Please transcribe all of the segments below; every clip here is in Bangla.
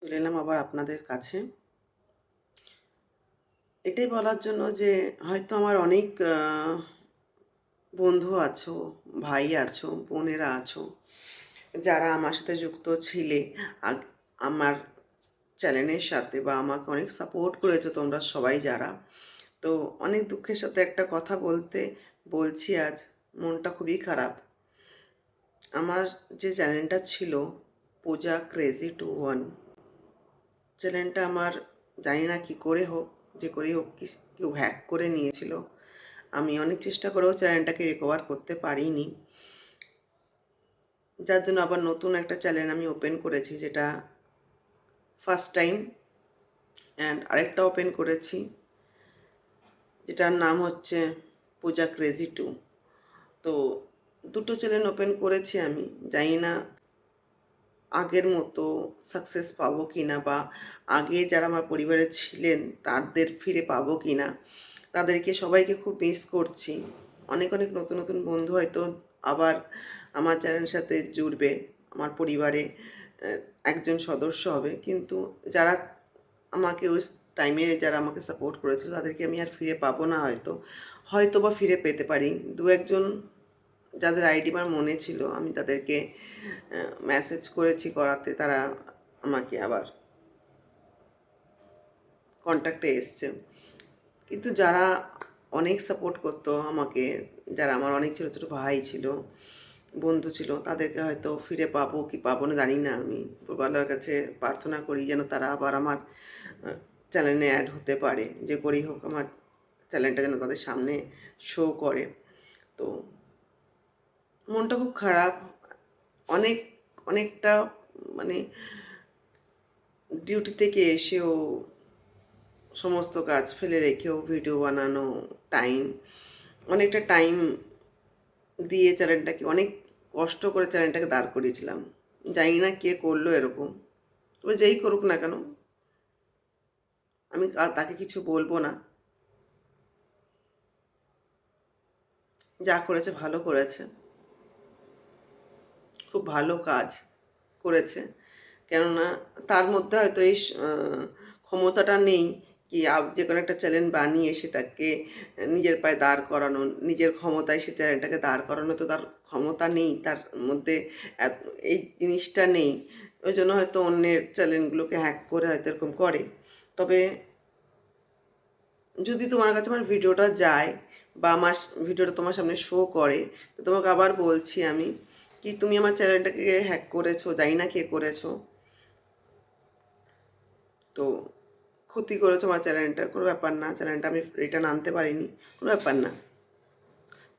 চলে এলাম আবার আপনাদের কাছে এটাই বলার জন্য যে হয়তো আমার অনেক বন্ধু আছো, ভাই আছো, বোনেরা আছো, যারা আমার সাথে যুক্ত ছিলে আমার চ্যানেলের সাথে, বা আমাকে অনেক সাপোর্ট করেছো তোমরা সবাই যারা। তো অনেক দুঃখের সাথে একটা কথা বলছি আজ। মনটা খুবই খারাপ। আমার যে চ্যানেলটা ছিল পূজা ক্রেজি 21, চ্যানেলটা আমার জানি না কি করে হোক, যে করেই হোক কেউ হ্যাক করে নিয়েছিল। আমি অনেক চেষ্টা করেও চ্যানেলটাকে রিকভার করতে পারিনি, যার জন্য আবার নতুন একটা চ্যানেল আমি ওপেন করেছি, যেটা ফার্স্ট টাইম। অ্যান্ড আরেকটা ওপেন করেছি যেটার নাম হচ্ছে পূজা ক্রেজি 2। তো দুটো চ্যানেল ওপেন করেছি আমি। জানি না আগের মতো সাকসেস পাবো কি না, বা আগে যারা আমার পরিবারে ছিলেন তাদের ফিরে পাবো কি না। তাদেরকে সবাইকে খুব মিস করছি। অনেক অনেক নতুন নতুন বন্ধু হয়তো আবার আমার চ্যানেলের সাথে জুড়বে, আমার পরিবারে একজন সদস্য হবে। কিন্তু যারা আমাকে ওই টাইমে যারা আমাকে সাপোর্ট করেছিল তাদেরকে আমি আর ফিরে পাবো না, হয়তো বা ফিরে পেতে পারি। দু একজন যাদের আইডি আমার মনে ছিল, আমি তাদেরকে মেসেজ করাতে তারা আমাকে আবার কন্ট্যাক্টে এসছে। কিন্তু যারা অনেক সাপোর্ট করতো আমাকে, যারা আমার অনেক ছোটো ছোটো ভাই ছিল, বন্ধু ছিল, তাদেরকে হয়তো ফিরে পাবো কি পাবো না জানি না। আমি উপরওয়ালার কাছে প্রার্থনা করি যেন তারা আবার আমার চ্যানেলে অ্যাড হতে পারে, যে করেই হোক আমার চ্যানেলটা যেন তাদের সামনে শো করে। তো মনটা খুব খারাপ। অনেক অনেকটা মানে ডিউটি থেকে এসেও সমস্ত কাজ ফেলে রেখেও ভিডিও বানানো, টাইম অনেকটা টাইম দিয়ে চ্যানেলটাকে অনেক কষ্ট করে চ্যানেলটাকে দাঁড় করিয়েছিলাম। জানি না কে করলো এরকম, তবে যেই করুক না কেন আমি তাকে কিছু বলবো না। যা করেছে ভালো করেছে, খুব ভালো কাজ করেছে। কেননা তার মধ্যে হয়তো এই ক্ষমতাটা নেই কি যে কোনো একটা চ্যানেল বানিয়ে সেটাকে নিজের পায়ে দাঁড় করানো, নিজের ক্ষমতায় সে চ্যানেলটাকে দাঁড় করানো তো তার ক্ষমতা নেই, তার মধ্যে এই জিনিসটা নেই। ওই জন্য হয়তো অন্যের চ্যানেলগুলোকে হ্যাক করে হয়তো এরকম করে। তবে যদি তোমার কাছে আমার ভিডিওটা যায়, বা আমার ভিডিওটা তোমার সামনে শো করে, তো তোমাকে আবার বলছি আমি, কি তুমি আমার চ্যানেলটাকে হ্যাক করেছো, জানি না কে করেছো, তো ক্ষতি করেছো আমার চ্যানেলটার, কোনো ব্যাপার না। চ্যানেলটা আমি রিটার্ন আনতে পারিনি, কোনো ব্যাপার না।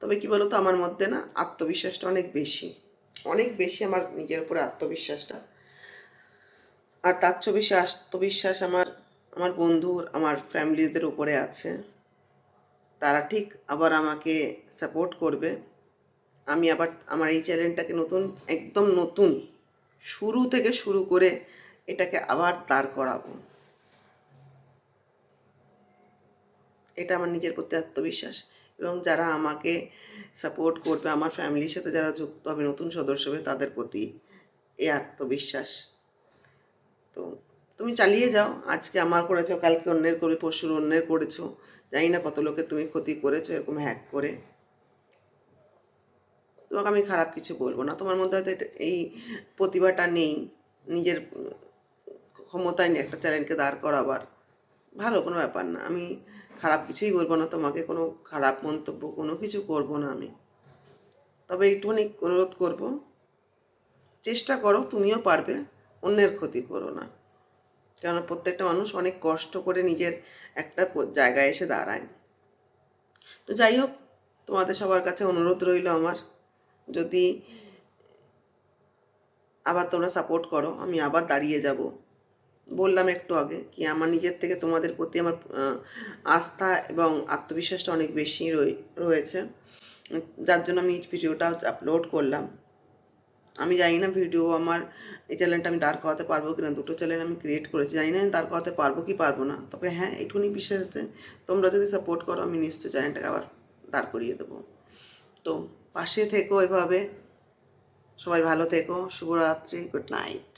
তবে কি বলো তো, আমার মধ্যে না আত্মবিশ্বাসটা অনেক বেশি, অনেক বেশি আমার নিজের উপরে আত্মবিশ্বাসটা। আর তার চেয়ে বেশি আত্মবিশ্বাস আমার আমার বন্ধুর, আমার ফ্যামিলিদের উপরে আছে। তারা ঠিক আবার আমাকে সাপোর্ট করবে। আমি আবার আমার এই চ্যানেলটাকে নতুন, একদম নতুন শুরু থেকে শুরু করে এটাকে আবার দাঁড় করাবো। এটা আমার নিজের প্রতি আত্মবিশ্বাস। এবং যারা আমাকে সাপোর্ট করবে, আমার ফ্যামিলির সাথে যারা যুক্ত হবে, নতুন সদস্য হবে, তাদের প্রতি এই আত্মবিশ্বাস। তো তুমি চালিয়ে যাও। আজকে আমার করেছো, কালকে অন্যের করবে, পরশুর অন্যের করেছো। জানি না কত লোকের তুমি ক্ষতি করেছো এরকম হ্যাক করে। তোমাকে আমি খারাপ কিছু বলবো না। তোমার মধ্যে হয়তো এই প্রতিভাটা নেই, নিজের ক্ষমতায় নেই একটা চ্যানেলকে দাঁড় করাবার। ভালো, কোনো ব্যাপার না। আমি খারাপ কিছুই বলবো না তোমাকে, কোনো খারাপ মন্তব্য কোনো কিছু করব না আমি। তবে একটুখানি অনুরোধ করব, চেষ্টা করো, তুমিও পারবে, অন্যের ক্ষতি করো না। কেননা প্রত্যেকটা মানুষ অনেক কষ্ট করে নিজের একটা জায়গায় এসে দাঁড়ায়। তো যাই হোক, তোমাদের সবার কাছে অনুরোধ রইল আমার, যদি আবার তোমরা সাপোর্ট করো, আমি আবার দাঁড়িয়ে যাব। বললাম একটু আগে কি আমার নিজের থেকে তোমাদের প্রতি আমার আস্থা এবং আত্মবিশ্বাসটা অনেক বেশি রয়েছে, যার জন্য আমি এই ভিডিওটা আপলোড করলাম। আমি জানি না ভিডিও আমার এই চ্যানেলটা আমি দাঁড় করাতে পারবো কিনা, দুটো চ্যানেল আমি ক্রিয়েট করেছি, জানি না আমি দাঁড় করাতে পারবো কি পারবো না। তবে হ্যাঁ, এইটুকুনি বিশ্বাস আছে, তোমরা যদি সাপোর্ট করো আমি নিশ্চয়ই চ্যানেলটাকে আবার দাঁড় করিয়ে দেবো। তো পাশে থেকো এভাবে। সবাই ভালো থেকো। শুভরাত্রি, গুড নাইট।